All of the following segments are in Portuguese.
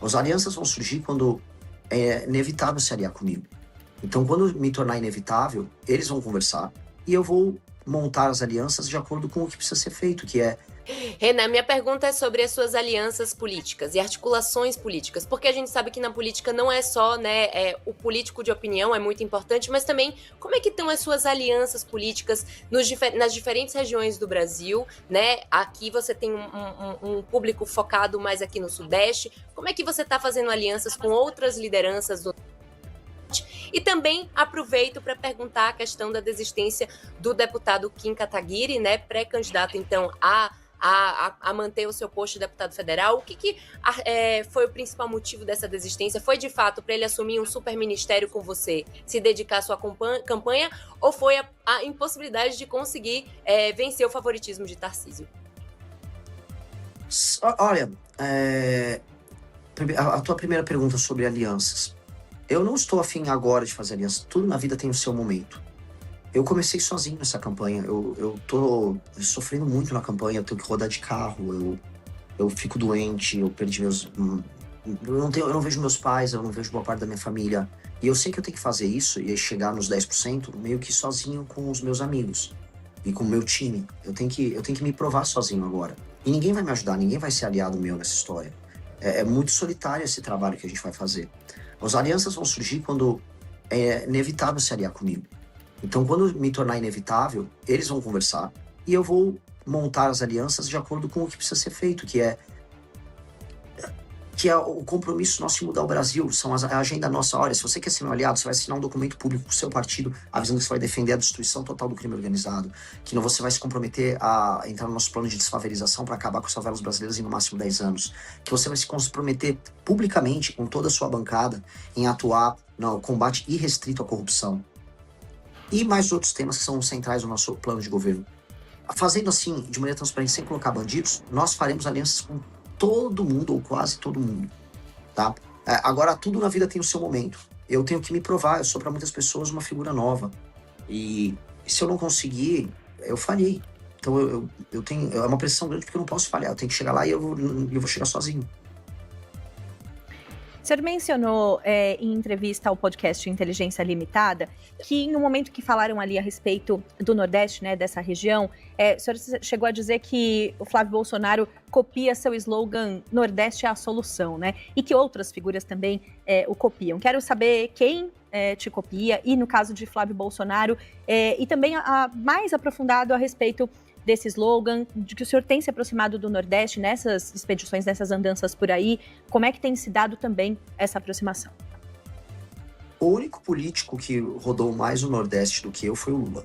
As alianças vão surgir quando é inevitável se aliar comigo. Então, quando me tornar inevitável, eles vão conversar e eu vou montar as alianças de acordo com o que precisa ser feito, que é... Renan, minha pergunta é sobre as suas alianças políticas e articulações políticas, porque a gente sabe que na política não é só, né, o político de opinião é muito importante, mas também como é que estão as suas alianças políticas nas diferentes regiões do Brasil, né? Aqui você tem um público focado mais aqui no Sudeste. Como é que você está fazendo alianças com outras lideranças do... E também aproveito para perguntar a questão da desistência do deputado Kim Kataguiri, né, pré-candidato então a manter o seu posto de deputado federal. O que foi o principal motivo dessa desistência? Foi de fato para ele assumir um super ministério com você, se dedicar à sua campanha, ou foi a impossibilidade de conseguir vencer o favoritismo de Tarcísio? Olha, a tua primeira pergunta sobre alianças. Eu não estou afim agora de fazer aliança. Tudo na vida tem o seu momento. Eu comecei sozinho essa campanha. Eu tô sofrendo muito na campanha. Eu tenho que rodar de carro. Eu fico doente. Eu perdi meus... Eu não vejo meus pais. Eu não vejo boa parte da minha família. E eu sei que eu tenho que fazer isso e chegar nos 10% meio que sozinho com os meus amigos. E com o meu time. Eu tenho que me provar sozinho agora. E ninguém vai me ajudar. Ninguém vai ser aliado meu nessa história. É muito solitário esse trabalho que a gente vai fazer. As alianças vão surgir quando é inevitável se aliar comigo. Então, quando me tornar inevitável, eles vão conversar e eu vou montar as alianças de acordo com o que precisa ser feito, que é o compromisso nosso de mudar o Brasil, a agenda nossa. Olha, se você quer ser meu aliado, você vai assinar um documento público com o seu partido, avisando que você vai defender a destruição total do crime organizado, que não você vai se comprometer a entrar no nosso plano de desfavelização para acabar com as favelas brasileiras em no máximo 10 anos, que você vai se comprometer publicamente com toda a sua bancada em atuar no combate irrestrito à corrupção. E mais outros temas que são centrais no nosso plano de governo. Fazendo assim, de maneira transparente, sem colocar bandidos, nós faremos alianças com todo mundo, ou quase todo mundo, tá? Agora, tudo na vida tem o seu momento. Eu tenho que me provar, eu sou para muitas pessoas uma figura nova. E se eu não conseguir, eu falhei. Então eu tenho... É uma pressão grande porque eu não posso falhar. Eu tenho que chegar lá e eu vou chegar sozinho. O senhor mencionou em entrevista ao podcast Inteligência Limitada que no momento que falaram ali a respeito do Nordeste, né, dessa região, o senhor chegou a dizer que o Flávio Bolsonaro copia seu slogan "Nordeste é a solução", né? E que outras figuras também o copiam. Quero saber quem te copia e, no caso de Flávio Bolsonaro, e também mais aprofundado a respeito desse slogan, de que o senhor tem se aproximado do Nordeste nessas expedições, nessas andanças por aí. Como é que tem se dado também essa aproximação? O único político que rodou mais o Nordeste do que eu foi o Lula.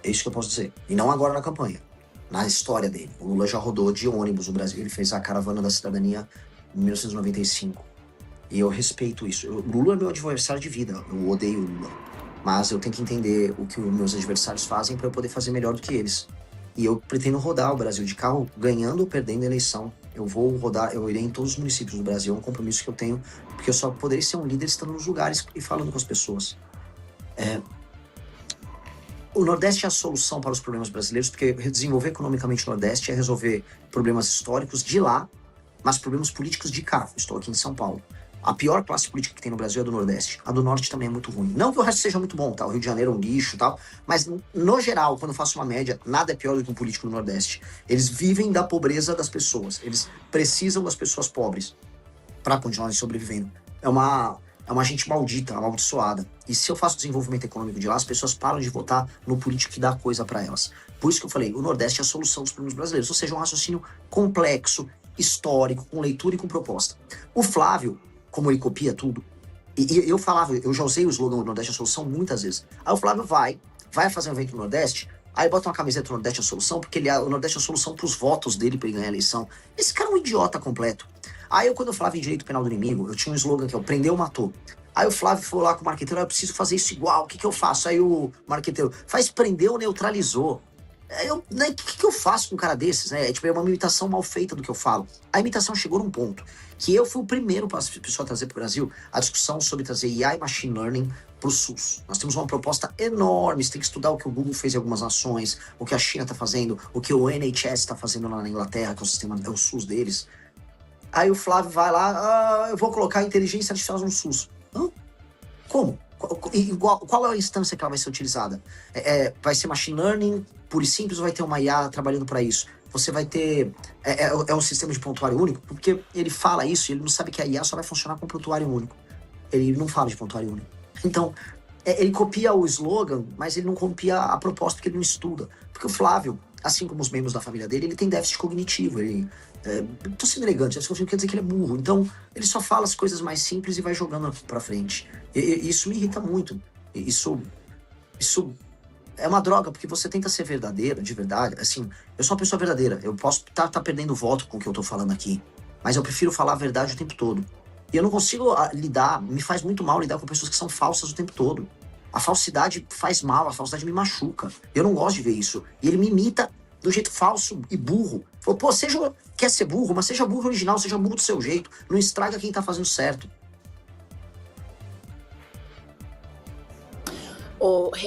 É isso que eu posso dizer. E não agora na campanha. Na história dele. O Lula já rodou de ônibus no Brasil. Ele fez a Caravana da Cidadania em 1995. E eu respeito isso. O Lula é meu adversário de vida. Eu odeio o Lula. Mas eu tenho que entender o que os meus adversários fazem para eu poder fazer melhor do que eles. E eu pretendo rodar o Brasil de carro, ganhando ou perdendo a eleição. Eu vou rodar, eu irei em todos os municípios do Brasil, é um compromisso que eu tenho, porque eu só poderei ser um líder estando nos lugares e falando com as pessoas. O Nordeste é a solução para os problemas brasileiros, porque desenvolver economicamente o Nordeste é resolver problemas históricos de lá, mas problemas políticos de cá. Estou aqui em São Paulo. A pior classe política que tem no Brasil é a do Nordeste. A do Norte também é muito ruim. Não que o resto seja muito bom, tá? O Rio de Janeiro é um lixo e tal. Mas, no geral, quando eu faço uma média, nada é pior do que um político do Nordeste. Eles vivem da pobreza das pessoas. Eles precisam das pessoas pobres para continuarem sobrevivendo. É uma gente maldita, amaldiçoada. E se eu faço desenvolvimento econômico de lá, as pessoas param de votar no político que dá coisa para elas. Por isso que eu falei, o Nordeste é a solução dos problemas brasileiros. Ou seja, um raciocínio complexo, histórico, com leitura e com proposta. O Flávio, como ele copia tudo, e eu falava, eu já usei o slogan do Nordeste é a solução muitas vezes. Aí o Flávio vai fazer um evento no Nordeste, aí bota uma camiseta do Nordeste é a solução, porque o Nordeste é a solução pros votos dele pra ele ganhar a eleição. Esse cara é um idiota completo. Aí quando eu falava em direito penal do inimigo, eu tinha um slogan que é o prendeu, matou. Aí o Flávio foi lá com o marqueteiro, eu preciso fazer isso igual, o que eu faço? Aí o marqueteiro, faz prendeu, neutralizou. O que eu faço com um cara desses, né? É uma imitação mal feita do que eu falo. A imitação chegou num ponto que eu fui o primeiro pessoa a trazer para o Brasil a discussão sobre trazer IA e Machine Learning para o SUS. Nós temos uma proposta enorme, você tem que estudar o que o Google fez em algumas nações, o que a China está fazendo, o que o NHS está fazendo lá na Inglaterra, que é o SUS deles. Aí o Flávio vai lá, eu vou colocar a inteligência artificial no SUS. Hã? Como? Qual é a instância que ela vai ser utilizada? Vai ser machine learning puro e simples ou vai ter uma IA trabalhando para isso? Você vai ter... um sistema de prontuário único? Porque ele fala isso e ele não sabe que a IA só vai funcionar com prontuário único. Ele não fala de prontuário único. Então, ele copia o slogan, mas ele não copia a proposta porque ele não estuda. Porque o Flávio, assim como os membros da família dele, ele tem déficit cognitivo. Tô sendo elegante, isso quer dizer que ele é burro. Então, ele só fala as coisas mais simples e vai jogando pra frente. E isso me irrita muito. Isso é uma droga, porque você tenta ser verdadeiro, de verdade. Assim, eu sou uma pessoa verdadeira. Eu posso tá perdendo voto com o que eu tô falando aqui. Mas eu prefiro falar a verdade o tempo todo. E eu não consigo me faz muito mal lidar com pessoas que são falsas o tempo todo. A falsidade faz mal, a falsidade me machuca. Eu não gosto de ver isso. E ele me imita do jeito falso e burro. Falou, pô, quer ser burro, mas seja burro original, seja burro do seu jeito. Não estraga quem tá fazendo certo.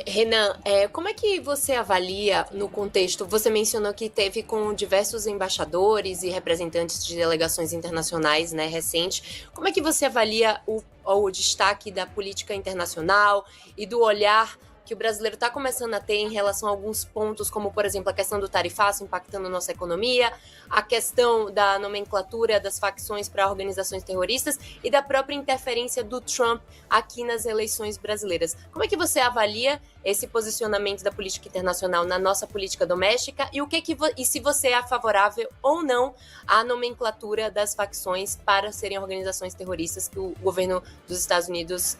Renan, como é que você avalia no contexto? Você mencionou que teve com diversos embaixadores e representantes de delegações internacionais, né, recente. Como é que você avalia o destaque da política internacional e do olhar que o brasileiro está começando a ter em relação a alguns pontos, como, por exemplo, a questão do tarifaço impactando a nossa economia, a questão da nomenclatura das facções para organizações terroristas e da própria interferência do Trump aqui nas eleições brasileiras? Como é que você avalia esse posicionamento da política internacional na nossa política doméstica e se você é favorável ou não à nomenclatura das facções para serem organizações terroristas que o governo dos Estados Unidos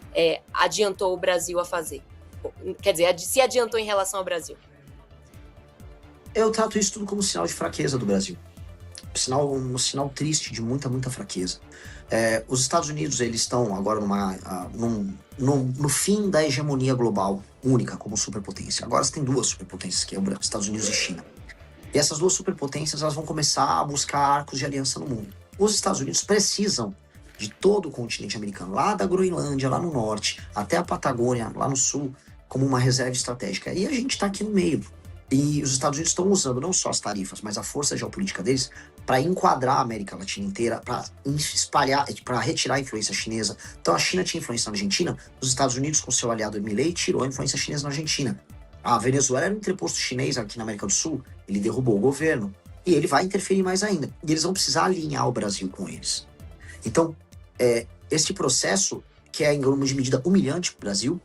adiantou o Brasil a fazer? Quer dizer, se adiantou em relação ao Brasil? Eu trato isso tudo como sinal de fraqueza do Brasil. Um sinal triste de muita, muita fraqueza. Os Estados Unidos, eles estão agora no fim da hegemonia global única como superpotência. Agora você tem duas superpotências, que é os Estados Unidos e China. E essas duas superpotências, elas vão começar a buscar arcos de aliança no mundo. Os Estados Unidos precisam de todo o continente americano, lá da Groenlândia, lá no norte, até a Patagônia, lá no sul, como uma reserva estratégica. E a gente está aqui no meio. E os Estados Unidos estão usando não só as tarifas, mas a força geopolítica deles para enquadrar a América Latina inteira, para espalhar, para retirar a influência chinesa. Então a China tinha influência na Argentina, os Estados Unidos, com seu aliado Milei, tirou a influência chinesa na Argentina. A Venezuela era um entreposto chinês aqui na América do Sul, ele derrubou o governo. E ele vai interferir mais ainda. E eles vão precisar alinhar o Brasil com eles. Então, esse processo, que é em grande medida humilhante para o Brasil,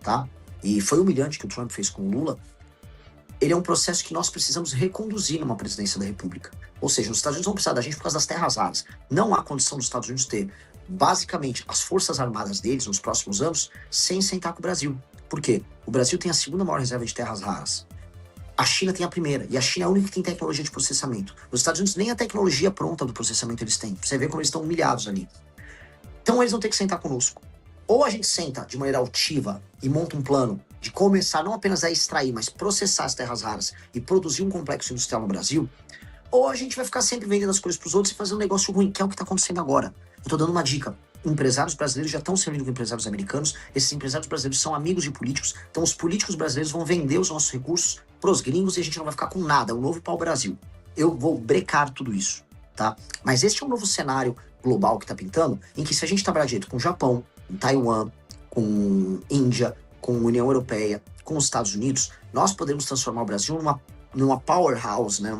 tá? E foi humilhante que o Trump fez com o Lula, ele é um processo que nós precisamos reconduzir numa presidência da República. Ou seja, os Estados Unidos vão precisar da gente por causa das terras raras. Não há condição dos Estados Unidos ter, basicamente, as forças armadas deles nos próximos anos sem sentar com o Brasil. Por quê? O Brasil tem a segunda maior reserva de terras raras. A China tem a primeira, e a China é a única que tem tecnologia de processamento. Os Estados Unidos nem a tecnologia pronta do processamento eles têm. Você vê como eles estão humilhados ali. Então eles vão ter que sentar conosco. Ou a gente senta de maneira altiva e monta um plano de começar não apenas a extrair, mas processar as terras raras e produzir um complexo industrial no Brasil, ou a gente vai ficar sempre vendendo as coisas para os outros e fazendo um negócio ruim, que é o que está acontecendo agora. Eu tô dando uma dica. Empresários brasileiros já estão servindo com empresários americanos. Esses empresários brasileiros são amigos de políticos. Então os políticos brasileiros vão vender os nossos recursos pros gringos e a gente não vai ficar com nada. O novo pau-brasil. Eu vou brecar tudo isso, tá? Mas este é um novo cenário global que tá pintando, em que se a gente trabalhar direito com o Japão, com Taiwan, com Índia, com a União Europeia, com os Estados Unidos, nós podemos transformar o Brasil numa powerhouse, né?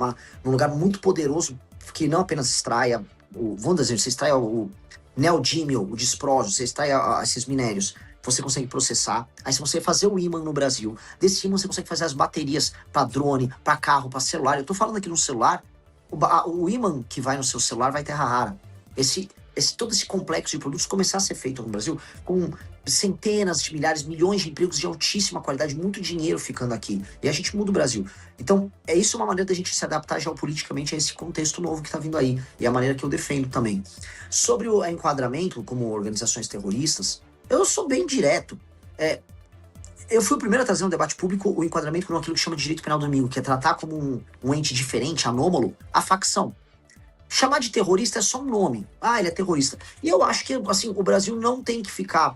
Num lugar muito poderoso que não apenas extraia, vamos dizer, você extrai o neodímio, o disprósio, você extrai esses minérios, você consegue processar, aí você consegue fazer o ímã no Brasil, desse ímã você consegue fazer as baterias para drone, para carro, para celular. Eu tô falando aqui no celular, o ímã que vai no seu celular vai terra rara. Todo esse complexo de produtos começar a ser feito no Brasil com centenas de milhares, milhões de empregos de altíssima qualidade, muito dinheiro ficando aqui. E a gente muda o Brasil. Então, isso uma maneira da gente se adaptar geopoliticamente a esse contexto novo que está vindo aí. E a maneira que eu defendo também. Sobre o enquadramento como organizações terroristas, eu sou bem direto. Eu fui o primeiro a trazer no debate público o enquadramento como aquilo que chama de direito penal do inimigo, que é tratar como um ente diferente, anômalo, a facção. Chamar de terrorista é só um nome. Ah, ele é terrorista. E eu acho que, assim, o Brasil não tem que ficar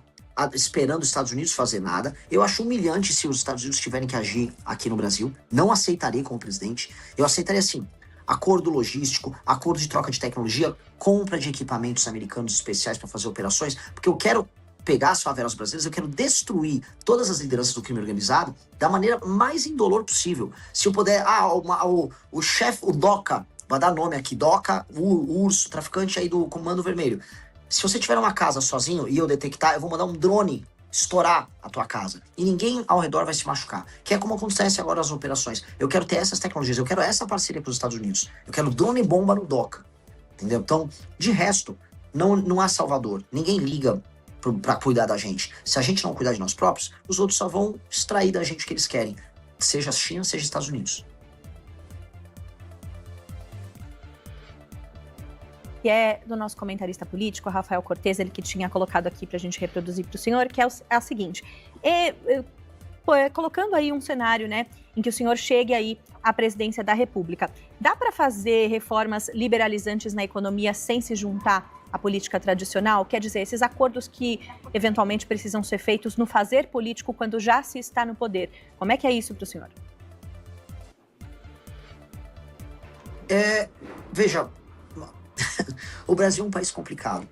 esperando os Estados Unidos fazer nada. Eu acho humilhante se os Estados Unidos tiverem que agir aqui no Brasil. Não aceitarei como presidente. Eu aceitaria, assim, acordo logístico, acordo de troca de tecnologia, compra de equipamentos americanos especiais para fazer operações, porque eu quero pegar as favelas brasileiras, eu quero destruir todas as lideranças do crime organizado da maneira mais indolor possível. Se eu puder, o chefe, o DOCA, vai dar nome aqui, DOCA, o urso, traficante aí do Comando Vermelho. Se você tiver uma casa sozinho e eu detectar, eu vou mandar um drone estourar a tua casa. E ninguém ao redor vai se machucar. Que é como acontece agora nas operações. Eu quero ter essas tecnologias, eu quero essa parceria com os Estados Unidos. Eu quero drone e bomba no DOCA. Entendeu? Então, de resto, não há salvador. Ninguém liga para cuidar da gente. Se a gente não cuidar de nós próprios, os outros só vão extrair da gente o que eles querem. Seja a China, seja os Estados Unidos. Que é do nosso comentarista político, Rafael Cortez, ele que tinha colocado aqui para a gente reproduzir para o senhor, que é a seguinte, colocando aí um cenário, né, em que o senhor chegue aí à presidência da República, dá para fazer reformas liberalizantes na economia sem se juntar à política tradicional? Quer dizer, esses acordos que eventualmente precisam ser feitos no fazer político quando já se está no poder, como é que é isso para o senhor? Veja, o Brasil é um país complicado.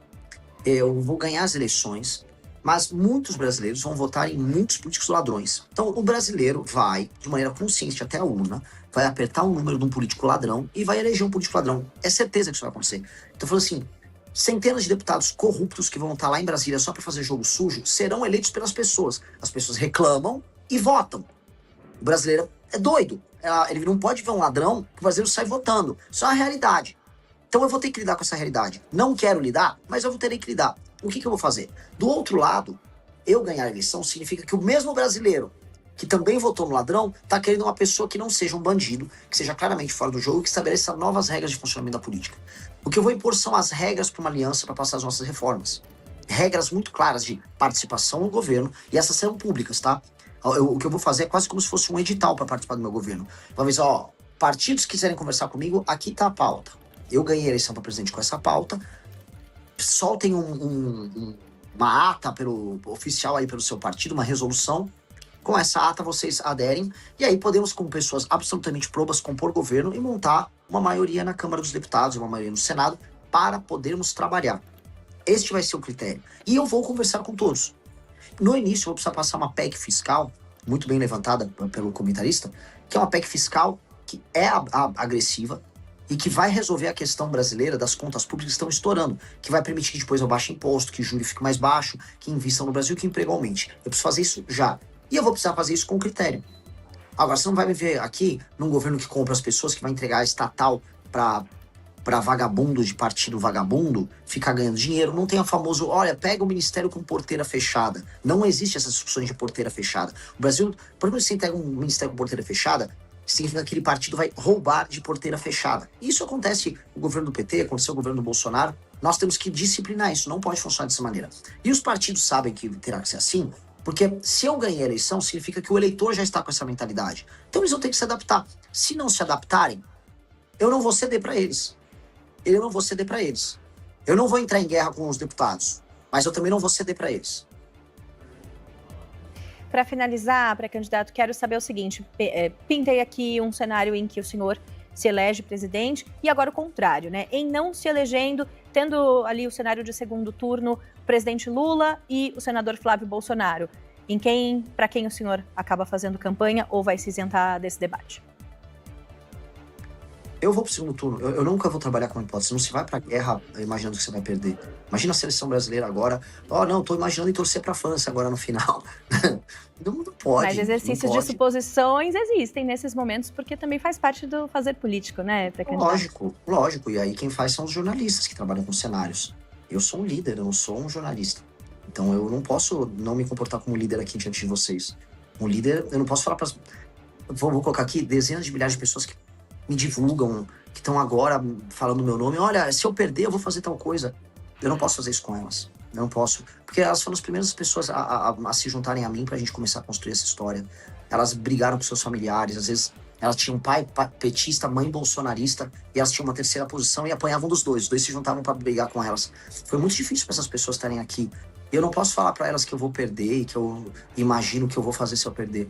Eu vou ganhar as eleições, mas muitos brasileiros vão votar em muitos políticos ladrões. Então, o brasileiro vai, de maneira consciente até a urna, vai apertar o número de um político ladrão e vai eleger um político ladrão. É certeza que isso vai acontecer. Então, falando assim, centenas de deputados corruptos que vão estar lá em Brasília só para fazer jogo sujo serão eleitos pelas pessoas. As pessoas reclamam e votam. O brasileiro é doido. Ele não pode ver um ladrão que o brasileiro sai votando. Isso é a realidade. Então eu vou ter que lidar com essa realidade. Não quero lidar, mas eu vou ter que lidar. O que eu vou fazer? Do outro lado, eu ganhar a eleição significa que o mesmo brasileiro que também votou no ladrão está querendo uma pessoa que não seja um bandido, que seja claramente fora do jogo e que estabeleça novas regras de funcionamento da política. O que eu vou impor são as regras para uma aliança para passar as nossas reformas. Regras muito claras de participação no governo, e essas serão públicas, tá? O que eu vou fazer é quase como se fosse um edital para participar do meu governo. Vou avisar, partidos que quiserem conversar comigo, aqui tá a pauta. Eu ganhei a eleição para presidente com essa pauta. Soltem uma ata oficial aí pelo seu partido, uma resolução. Com essa ata vocês aderem. E aí podemos, como pessoas absolutamente probas, compor governo e montar uma maioria na Câmara dos Deputados, uma maioria no Senado, para podermos trabalhar. Este vai ser o critério. E eu vou conversar com todos. No início eu vou precisar passar uma PEC fiscal, muito bem levantada pelo comentarista, que é uma PEC fiscal que é agressiva, e que vai resolver a questão brasileira das contas públicas que estão estourando, que vai permitir que depois eu baixe imposto, que o juro fique mais baixo, que invistam no Brasil, que o emprego aumente. Eu preciso fazer isso já. E eu vou precisar fazer isso com critério. Agora, você não vai me ver aqui num governo que compra as pessoas, que vai entregar a estatal para vagabundo de partido vagabundo, ficar ganhando dinheiro. Não tem o famoso, olha, pega o ministério com porteira fechada. Não existe essas discussões de porteira fechada. O Brasil, por exemplo, se você entrega um ministério com porteira fechada, significa que aquele partido vai roubar de porteira fechada. Isso acontece no governo do PT, aconteceu no governo do Bolsonaro. Nós temos que disciplinar isso, não pode funcionar dessa maneira. E os partidos sabem que terá que ser assim, porque se eu ganhei a eleição, significa que o eleitor já está com essa mentalidade. Então eles vão ter que se adaptar. Se não se adaptarem, eu não vou ceder para eles. Eu não vou ceder para eles. Eu não vou entrar em guerra com os deputados, mas eu também não vou ceder para eles. Para finalizar, pré-candidato, quero saber o seguinte, pintei aqui um cenário em que o senhor se elege presidente e agora o contrário, né? Em não se elegendo, tendo ali o cenário de segundo turno, o presidente Lula e o senador Flávio Bolsonaro. Para quem o senhor acaba fazendo campanha ou vai se isentar desse debate? Eu vou pro segundo turno. Eu nunca vou trabalhar com hipótese. Não se vai pra guerra imaginando que você vai perder. Imagina a seleção brasileira agora. Não, tô imaginando em torcer pra França agora no final. Não pode. Mas exercícios de suposições existem nesses momentos, porque também faz parte do fazer político, né, pré-candidato? Lógico. E aí quem faz são os jornalistas que trabalham com cenários. Eu sou um líder, eu não sou um jornalista. Então eu não posso não me comportar como líder aqui diante de vocês. Um líder, eu não posso falar pras... Vou colocar aqui dezenas de milhares de pessoas que me divulgam, que estão agora falando o meu nome. Olha, se eu perder, eu vou fazer tal coisa. Eu não posso fazer isso com elas. Eu não posso. Porque elas foram as primeiras pessoas a se juntarem a mim pra gente começar a construir essa história. Elas brigaram com seus familiares. Às vezes, elas tinham pai petista, mãe bolsonarista, e elas tinham uma terceira posição e apanhavam dos dois. Os dois se juntavam pra brigar com elas. Foi muito difícil pra essas pessoas estarem aqui. Eu não posso falar pra elas que eu vou perder e que eu imagino que eu vou fazer se eu perder.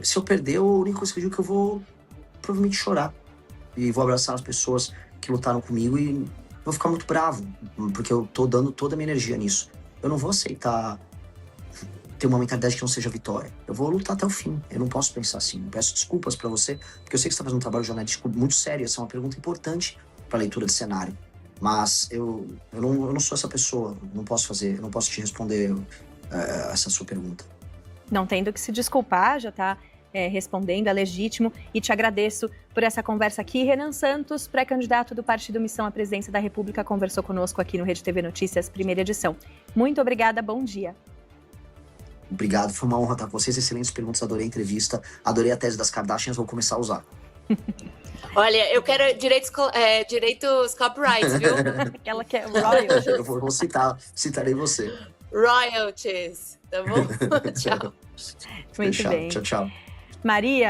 Se eu perder, a única coisa que eu digo é que eu vou provavelmente chorar. e vou abraçar as pessoas que lutaram comigo e vou ficar muito bravo, porque eu tô dando toda a minha energia nisso. Eu não vou aceitar ter uma mentalidade que não seja vitória. Eu vou lutar até o fim. Eu não posso pensar assim. Eu peço desculpas pra você, porque eu sei que você tá fazendo um trabalho jornalístico muito sério. Essa é uma pergunta importante pra leitura de cenário. Mas eu não sou essa pessoa. Eu não posso te responder essa sua pergunta. Não tendo que se desculpar, já tá respondendo, é legítimo. E te agradeço por essa conversa aqui. Renan Santos, pré-candidato do Partido Missão à Presidência da República, conversou conosco aqui no Rede TV Notícias, primeira edição. Muito obrigada, bom dia. Obrigado, foi uma honra estar com vocês. Excelentes perguntas, adorei a entrevista, adorei a tese das Kardashians, vou começar a usar. Olha, eu quero direitos copyrights, viu? Aquela que é royalties. Eu vou citarei você. Royalties, tá bom? Tchau. Muito Fechado. bem. Tchau, tchau. Maria,